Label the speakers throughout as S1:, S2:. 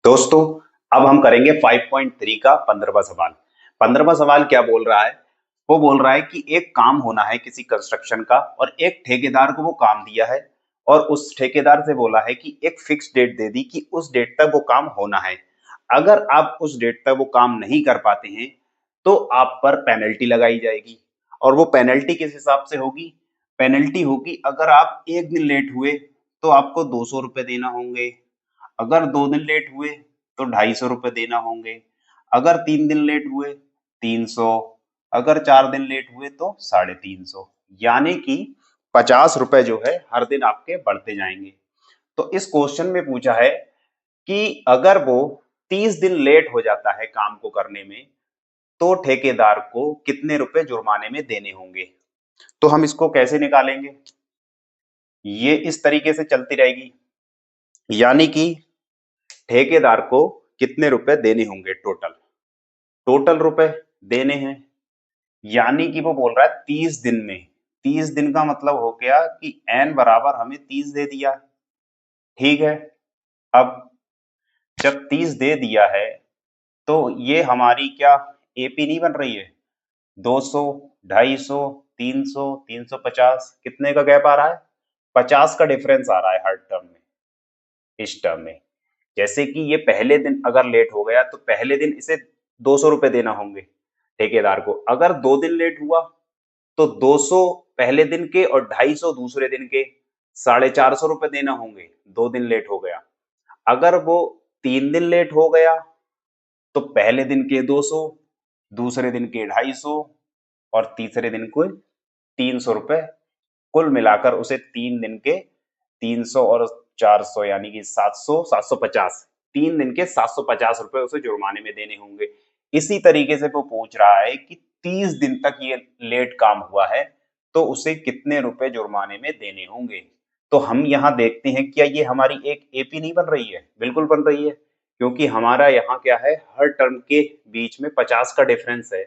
S1: दोस्तों, अब हम करेंगे 5.3 का 15वां सवाल। 15वां सवाल क्या बोल रहा है? वो बोल रहा है कि एक काम होना है किसी कंस्ट्रक्शन का और एक ठेकेदार को वो काम दिया है और उस ठेकेदार से बोला है कि एक फिक्स डेट दे दी कि उस डेट तक वो काम होना है। अगर आप उस डेट तक वो काम नहीं कर पाते हैं तो आप पर पेनल्टी लगाई जाएगी। और वो पेनल्टी किस हिसाब से होगी? पेनल्टी होगी, अगर आप एक दिन लेट हुए तो आपको 200 रुपये देना होंगे। अगर 2 दिन लेट हुए तो 250 रुपये देना होंगे। अगर 3 दिन लेट हुए 300। अगर 4 दिन लेट हुए तो 350। यानी कि 50 रुपए जो है हर दिन आपके बढ़ते जाएंगे। तो इस क्वेश्चन में पूछा है कि अगर वो 30 दिन लेट हो जाता है काम को करने में तो ठेकेदार को कितने रुपए जुर्माने में देने होंगे। तो हम इसको कैसे निकालेंगे? ये इस तरीके से चलती रहेगी, यानी कि ठेकेदार को कितने रुपए देने होंगे टोटल। टोटल रुपए देने हैं, यानी कि वो बोल रहा है 30 दिन में। 30 दिन का मतलब हो गया कि एन बराबर हमें 30 दे दिया। ठीक है। अब जब 30 दे दिया है तो ये हमारी क्या एपी नहीं बन रही है? 200, 250, 300, 350, कितने का गैप आ रहा है? 50 का डिफरेंस आ रहा है हर टर्म में, इस टर्म में। जैसे कि ये पहले दिन अगर लेट हो गया तो पहले दिन इसे 200 रुपए देना होंगे ठेकेदार को। अगर 2 दिन लेट हुआ तो 200 पहले दिन के और 250 दूसरे दिन के, 450 रुपए देना होंगे। 2 दिन लेट हो गया। अगर वो 3 दिन लेट हो गया तो पहले दिन के 200, दूसरे दिन के 250 और तीसरे दिन को 300 रुपए। कुल मिलाकर उसे 3 दिन के 300 और 400 यानी कि 700, 750। 3 दिन के 750 रुपए उसे जुर्माने में देने होंगे। इसी तरीके से वो पूछ रहा है कि 30 दिन तक ये लेट काम हुआ है तो उसे कितने रुपए जुर्माने में देने होंगे। तो हम यहाँ देखते हैं, क्या ये हमारी एक एपी नहीं बन रही है? बिल्कुल बन रही है, क्योंकि हमारा यहाँ क्या है, हर टर्म के बीच में 50 का डिफरेंस है।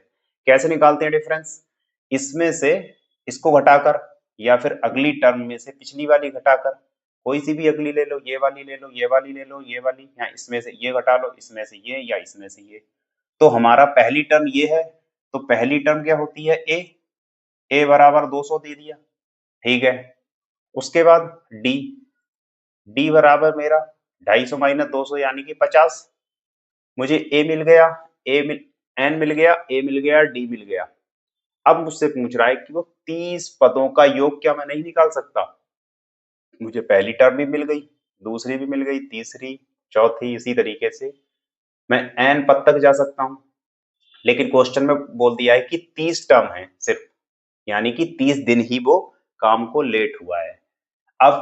S1: कैसे निकालते हैं डिफरेंस? इसमें से इसको घटाकर या फिर अगली टर्म में से पिछली वाली घटाकर, कोई सी भी अगली ले लो, ये वाली ले लो, ये वाली ले लो, ये वाली, या इसमें से ये घटा लो, इसमें से ये या इसमें से ये। तो हमारा पहली टर्म ये है, तो पहली टर्म क्या होती है? ए बराबर 200 दे दिया। ठीक है। उसके बाद डी, डी बराबर मेरा 250 माइनस 200 यानी कि 50। मुझे ए मिल गया, ए मिल एन मिल गया, ए मिल गया, डी मिल गया। अब मुझसे पूछ रहा है कि वो 30 पदों का योग क्या मैं नहीं निकाल सकता? मुझे पहली टर्म भी मिल गई, दूसरी भी मिल गई, तीसरी, चौथी, इसी तरीके से मैं एन पद तक जा सकता हूं। लेकिन क्वेश्चन में बोल दिया है कि 30 टर्म है सिर्फ, यानी कि 30 दिन ही वो काम को लेट हुआ है। अब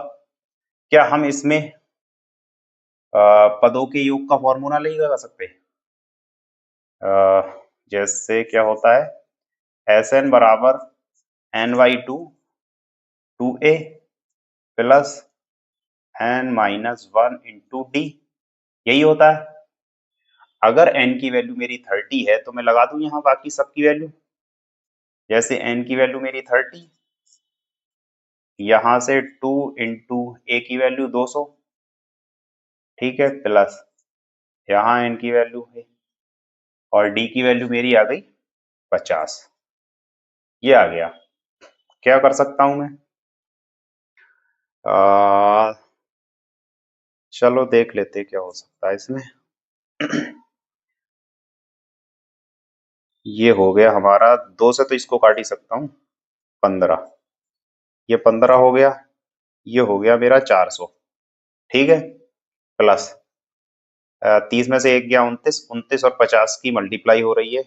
S1: क्या हम इसमें पदों के योग का फॉर्मूला नहीं लगा सकते? जैसे क्या होता है, एस एन बराबर N by two A plus N minus 1 into D, यही होता है। अगर n की वैल्यू मेरी 30 है तो मैं लगा दूं यहाँ बाकी सबकी वैल्यू। जैसे n की वैल्यू मेरी 30, यहाँ से 2 इंटू ए की वैल्यू 200। ठीक है, प्लस यहाँ n की वैल्यू है और d की वैल्यू मेरी आ गई 50। ये आ गया। क्या कर सकता हूं मैं? आ, चलो देख लेते क्या हो सकता है इसमें। ये हो गया हमारा, 2 से तो इसको काट ही सकता हूँ, 15। ये 15 हो गया, ये हो गया मेरा 400। ठीक है, प्लस 30 में से एक गया 29, 29 और 50 की मल्टीप्लाई हो रही है,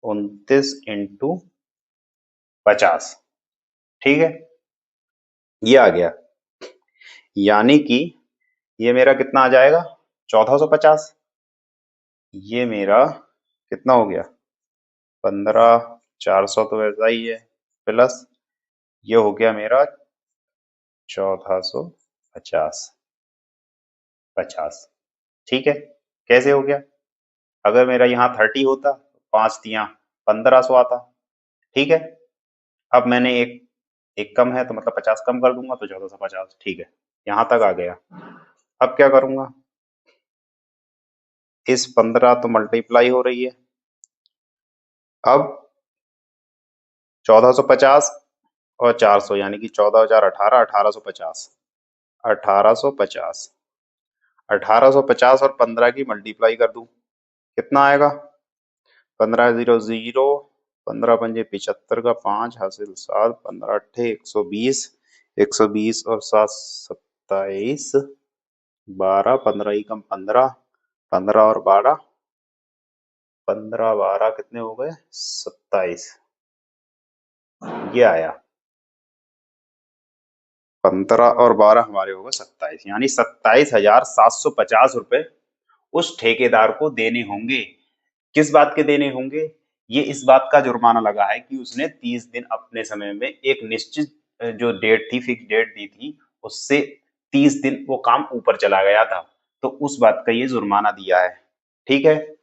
S1: 29 इंटू 50। ठीक है, ये आ गया। यानी कि ये मेरा कितना आ जाएगा? 1450। ये मेरा कितना हो गया? 15, 400 तो वैसा ही है, प्लस ये हो गया मेरा 1450, 50। ठीक है, कैसे हो गया? अगर मेरा यहाँ 30 होता, 5 दिया 1500 आता। ठीक है। अब मैंने एक एक कम है तो मतलब 50 कम कर दूंगा तो 1450। ठीक है, यहाँ तक आ गया। अब क्या करूंगा? इस 15 तो मल्टीप्लाई हो रही है। अब 1450 और 400 यानी कि 14,018, 1850, 1850, 1850 और 15 की मल्टीप्लाई कर दूं, कितना आएगा? 15 0 0, 15 पंजे 75 का 5 हासिल 7, 15 अट्ठे 120, 120 और 7 27, 12, 15 ही कम 15, 15 और 12, 15 12 कितने हो गए? 27। ये आया 15 और 12 हमारे हो गए 27, यानी 27,750 रुपए उस ठेकेदार को देने होंगे। किस बात के देने होंगे? ये इस बात का जुर्माना लगा है कि उसने 30 दिन अपने समय में एक निश्चित जो डेट थी, फिक्स डेट दी थी, उससे 30 दिन वो काम ऊपर चला गया था, तो उस बात का ये जुर्माना दिया है। ठीक है।